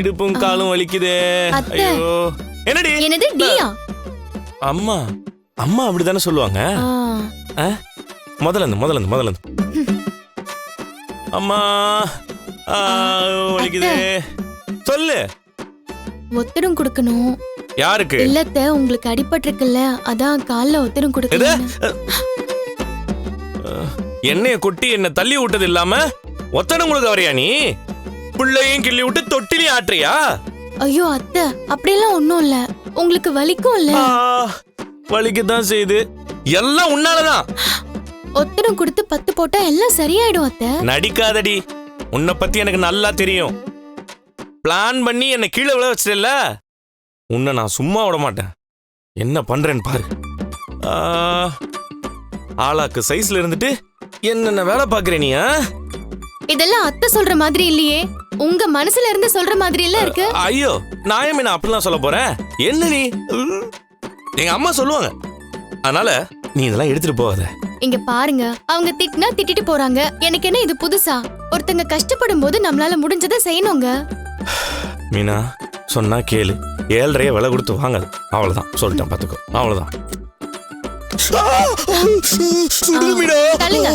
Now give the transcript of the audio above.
இடுப்பும் காலும் வலிக்குதே. ஐயோ என்னடி? என்னது டியா? அம்மா அம்மா அப்படிதானே சொல்லுவாங்க. முதல்ல அம்மா வலிக்குதே. சொல்லு. ஒத்தடம் கொடுக்கணும். யாருக்கு? இல்லத்த, உங்களுக்கு அடிபட்டிருக்குல்ல, அதான் கால்ல ஒத்தடம் கொடுக்கணும். எண்ணெய கொட்டி என்ன தள்ளி விட்டது இல்லாம ஒத்தடம் கொடுக்க வரையா நீ? பிள்ளையும் கிள்ளி விட்டு தொட்டிலையும் ஆட்டுறியா? ஐயோ அத்தை, அப்படியெல்லாம் ஒண்ணும் இல்ல. உங்களுக்கு வலிக்கும் இல்ல? வலிக்கத்தான் செய்யுது. எல்லாம் உன்னாலதான். ஒத்தடம் கொடுத்து 10 போட்டா எல்லாம் சரியாயிடும் அத்தை. நடிக்காதடி. உன்னை பத்தி எனக்கு நல்லா தெரியும். பிளான் பண்ணி என்ன கீழே விழ வச்சிடல. உன்னை நான் சும்மா விட மாட்டேன். என்ன பண்றேன்னு பாரு. ஆளாக்கு சைஸ்ல இருந்துட்டு என்னென்ன வேலை பாக்குற நீ? இதெல்லாம் அத்தை சொல்ற மாதிரி இல்லையே, உங்க மனசுல இருந்து சொல்ற மாதிரி எல்லாம் இருக்கு. ஐயோ, நான் அப்படிலாம் சொல்ல போறேன்? என்ன நீ? எங்க அம்மா சொல்லுவாங்க. அதனால நீ இதெல்லாம் எடுத்துட்டு போகாத. இங்க பாருங்க, அவங்க திட்டினா திட்டிட்டு போறாங்க. எனக்கு என்ன இது புதுசா? ஒருத்தங்க கஷ்டப்படும் போது நம்மளால முடிஞ்சதை செய்யணுங்க. மீனா சொன்னா கேளு. 7.5 விலை கொடுத்து வாங்காது. அவ்வளவுதான் சொல்லிட்டேன், பாத்துக்கோ. அவ்வளவுதான். தள்ளுங்க.